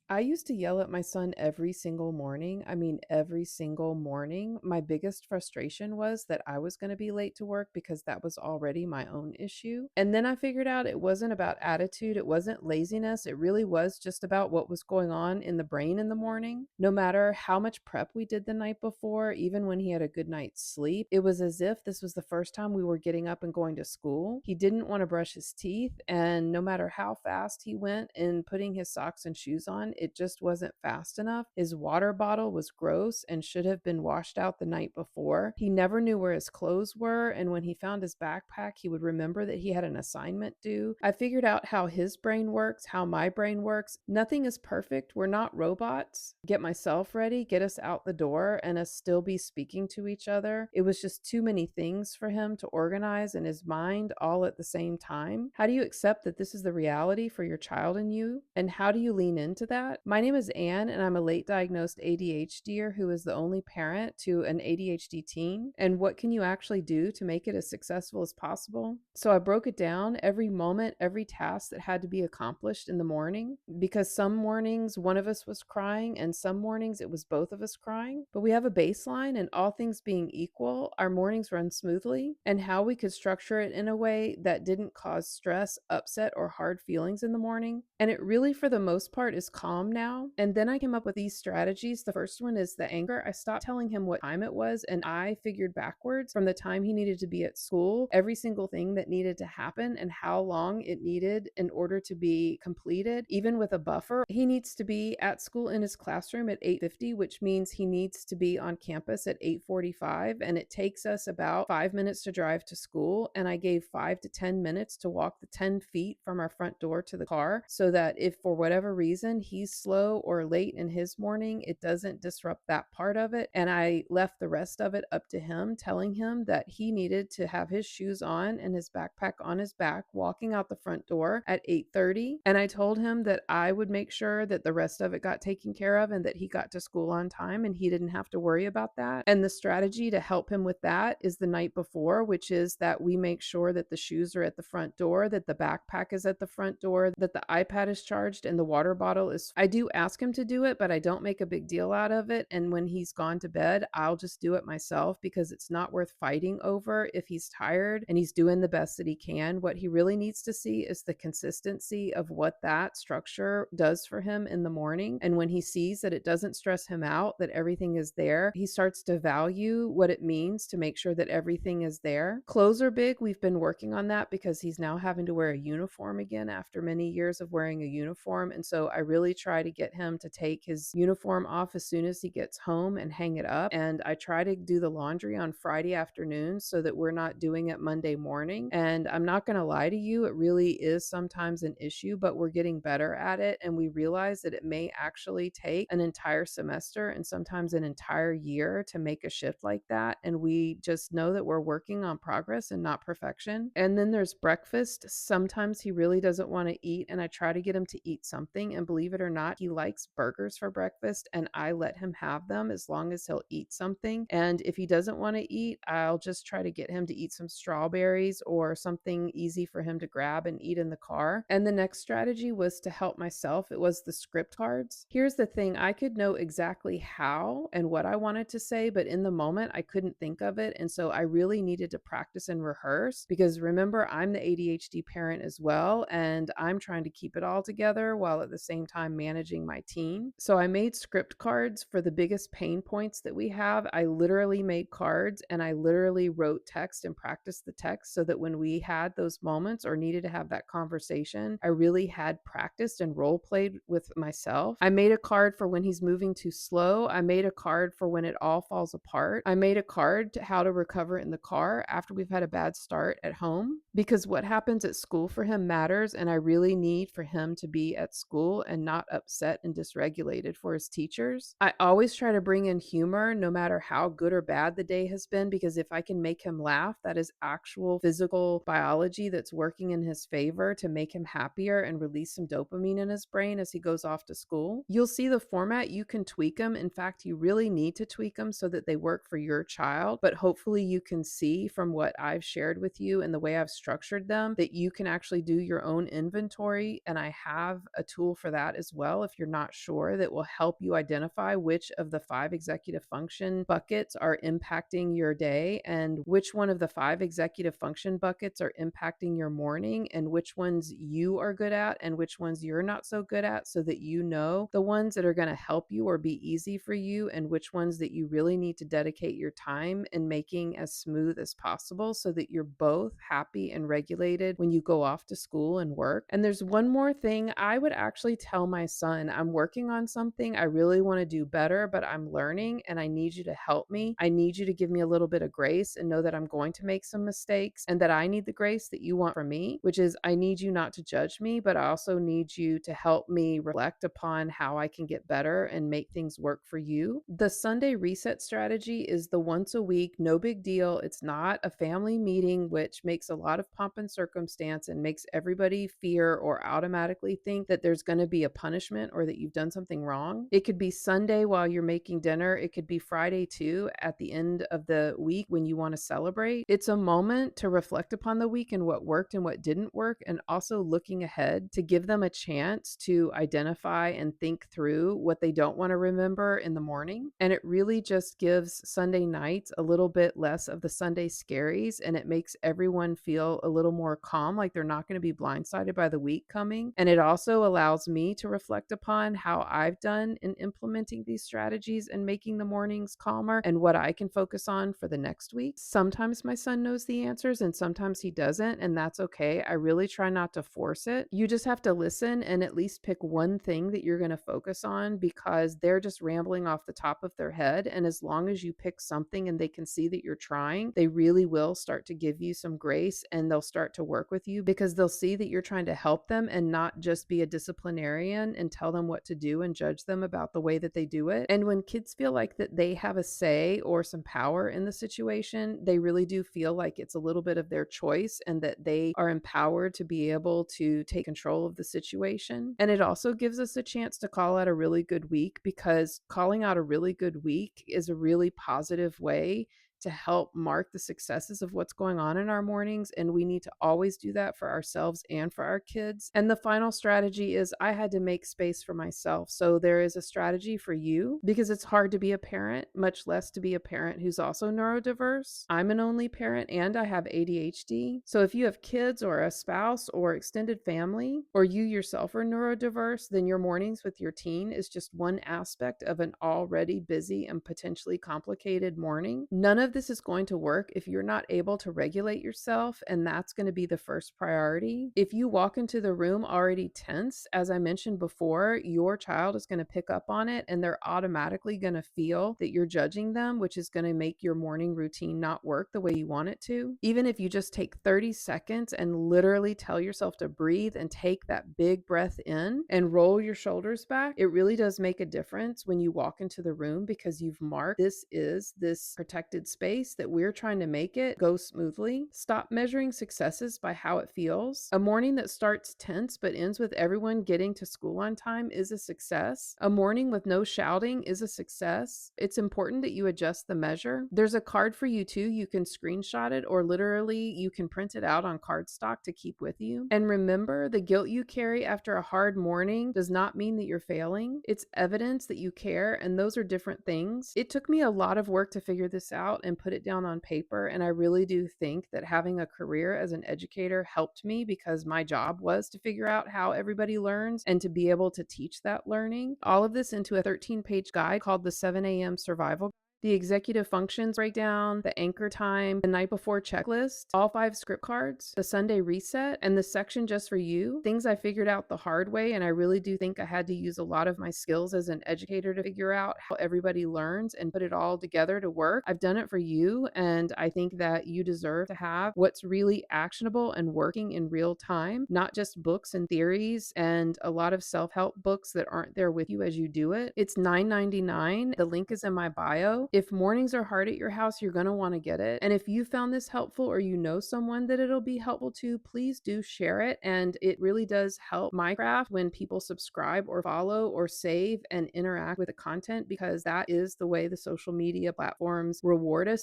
I used to yell at my son every single morning. I mean, every single morning. My biggest frustration was that I was going to be late to work because that was already my own issue. And then I figured out it wasn't about attitude, it wasn't laziness. It really was just about what was going on in the brain in the morning. No matter how much prep we did the night before, even when he had a good night's sleep, it was as if this was the first time we were getting up and going to school. He didn't want to brush his teeth. And no matter how fast he went in putting his socks and shoes on, it just wasn't fast enough. His water bottle was gross and should have been washed out the night before. He never knew where his clothes were, and when he found his backpack, he would remember that he had an assignment due. I figured out how his brain works, how my brain works. Nothing is perfect. We're not robots. Get myself ready, get us out the door, and us still be speaking to each other. It was just too many things for him to organize in his mind all at the same time. How do you accept that this is the reality for your child and you? And how do you lean into that? My name is Anne, and I'm a late diagnosed ADHDer who is the only parent to an ADHD teen. And what can you actually do to make it as successful as possible? So I broke it down, every moment, every task that had to be accomplished in the morning, because some mornings one of us was crying and some mornings it was both of us crying. But we have a baseline, and all things being equal, our mornings run smoothly, and how we could structure it in a way that didn't cause stress, upset, or hard feelings in the morning. And it really, for the most part, is calm now. And then I came up with these strategies. The first one is the anchor. I stopped telling him what time it was, and I figured backwards from the time he needed to be at school, every single thing that needed to happen, and how long it needed in order to be completed. Even with a buffer, he needs to be at school in his classroom at 8:50, which means he needs to be on campus at 8:45, and it takes us about 5 minutes to drive to school. And I gave 5 to 10 minutes to walk the 10 feet from our front door to the car, so that if for whatever reason he's slow or late in his morning, it doesn't disrupt that part of it. And I left the rest of it up to him, telling him that he needed to have his shoes on and his backpack on his back, walking out the front door at 8:30. And I told him that I would make sure that the rest of it got taken care of and that he got to school on time and he didn't have to worry about that. And the strategy to help him with that is the night before, which is that we make sure that the shoes are at the front door, that the backpack is at the front door, that the iPad is charged, and the water bottle is. I do ask him to do it, but I don't make a big deal out of it. And when he's gone to bed, I'll just do it myself, because it's not worth fighting over if he's tired and he's doing the best that he can. What he really needs to see is the consistency of what that structure does for him in the morning. And when he sees that it doesn't stress him out, that everything is there, he starts to value what it means to make sure that everything is there. Clothes are big. We've been working on that because he's now having to wear a uniform again after many years of wearing a uniform. And so I really try to get him to take his uniform off as soon as he gets home and hang it up. And I try to do the laundry on Friday afternoon so that we're not doing it Monday morning. And I'm not going to lie to you, it really is sometimes an issue, but we're getting better at it. And we realize that it may actually take an entire semester and sometimes an entire year to make a shift like that. And we just know that we're working on progress and not perfection. And then there's breakfast. Sometimes he really doesn't want to eat, and I try to get him to eat something. And believe it or not, he likes burgers for breakfast, and I let him have them as long as he'll eat something. And if he doesn't want to eat, I'll just try to get him to eat some strawberries or something easy for him to grab and eat in the car. And the next strategy was to help myself. It was the script cards. Here's the thing, I could know exactly how and what I wanted to say, but in the moment I couldn't think of it. And so I really needed to practice and rehearse, because remember, I'm the ADHD parent as well, and I'm trying to keep it all together while at the same time managing my teen. So I made script cards for the biggest pain points that we have. I literally made cards and I literally wrote text and practiced the text so that when we had those moments or needed to have that conversation, I really had practiced and role played with myself. I made a card for when he's moving too slow. I made a card for when it all falls apart. I made a card to how to recover in the car after we've had a bad start at home, because what happens at school for him matters, and I really need for him to be at school and not upset and dysregulated for his teachers. I always try to bring in humor no matter how good or bad the day has been, because if I can make him laugh, that is actual physical biology that's working in his favor to make him happier and release some dopamine in his brain as he goes off to school. You'll see the format, you can tweak them. In fact, you really need to tweak them so that they work for your child, but hopefully you can see from what I've shared with you and the way I've structured them that you can actually do your own inventory, and I have a tool for that as well if you're not sure, that will help you identify which of the 5 executive function buckets are impacting your day and which one of the 5 executive function buckets are impacting your morning and which ones you are good at and which ones you're not so good at, so that you know the ones that are going to help you or be easy for you and which ones that you really need to dedicate your time in making as smooth as possible, so that you're both happy and regulated when you go off to school and work. And there's one more thing I would actually tell my son. I'm working on something I really want to do better, but I'm learning and I need you to help me. I need you to give me a little bit of grace and know that I'm going to make some mistakes and that I need the grace that you want from me, which is I need you not to judge me, but I also need you to help me reflect upon how I can get better and make things work for you. The Sunday reset strategy is the once a week, no big deal. It's not a family meeting, which makes a lot of pomp and circumstance and makes everybody fear or automatically think that there's going to be a punishment or that you've done something wrong. It could be Sunday while you're making dinner. It could be Friday too at the end of the week when you want to celebrate. It's a moment to reflect upon the week and what worked and what didn't work, and also looking ahead to give them a chance to identify and think through what they don't want to remember in the morning. And it really just gives Sunday nights a little bit less of the Sunday scaries, and it makes everyone feel a little more calm, like they're not going to be blindsided by the week coming. And it also allows me to reflect upon how I've done in implementing these strategies and making the mornings calmer and what I can focus on for the next week. Sometimes my son knows the answers and sometimes he doesn't, and that's okay. I really try not to force it. You just have to listen and at least pick one thing that you're going to focus on, because they're just rambling off the top of their head. And as long as you pick something and they can see that you're trying, they really will start to give you some grace and they'll start to work with you, because they'll see that you're trying to help them and not just be a disciplinarian and tell them what to do and judge them about the way that they do it. And when kids feel like that they have a say or some power in the situation, they really do feel like it's a little bit of their choice and that they are empowered to be able to take control of the situation. And it also gives us a chance to call out a really good week, because calling out a really good week is a really positive way to help mark the successes of what's going on in our mornings. And we need to always do that for ourselves and for our kids. And the final strategy is I had to make space for myself. So there is a strategy for you, because it's hard to be a parent, much less to be a parent who's also neurodiverse. I'm an only parent and I have ADHD. So if you have kids or a spouse or extended family, or you yourself are neurodiverse, then your mornings with your teen is just one aspect of an already busy and potentially complicated morning. None of this is going to work if you're not able to regulate yourself, and that's going to be the first priority. If you walk into the room already tense, as I mentioned before, your child is going to pick up on it and they're automatically going to feel that you're judging them, which is going to make your morning routine not work the way you want it to. Even if you just take 30 seconds and literally tell yourself to breathe and take that big breath in and roll your shoulders back, it really does make a difference when you walk into the room, because you've marked this is this protected space that we're trying to make it go smoothly. Stop measuring successes by how it feels. A morning that starts tense but ends with everyone getting to school on time is a success. A morning with no shouting is a success. It's important that you adjust the measure. There's a card for you too. You can screenshot it, or literally you can print it out on cardstock to keep with you. And remember, the guilt you carry after a hard morning does not mean that you're failing. It's evidence that you care, and those are different things. It took me a lot of work to figure this out and put it down on paper, and I really do think that having a career as an educator helped me, because my job was to figure out how everybody learns and to be able to teach that learning. All of this into a 13-page guide called the 7 a.m. Survival, the executive functions breakdown, the anchor time, the night before checklist, all 5 script cards, the Sunday reset, and the section just for you. Things I figured out the hard way, and I really do think I had to use a lot of my skills as an educator to figure out how everybody learns and put it all together to work. I've done it for you, and I think that you deserve to have what's really actionable and working in real time, not just books and theories and a lot of self-help books that aren't there with you as you do it. It's $9.99. The link is in my bio. If mornings are hard at your house, you're going to want to get it. And if you found this helpful, or you know someone that it'll be helpful to, please do share it. And it really does help my craft when people subscribe or follow or save and interact with the content, because that is the way the social media platforms reward us.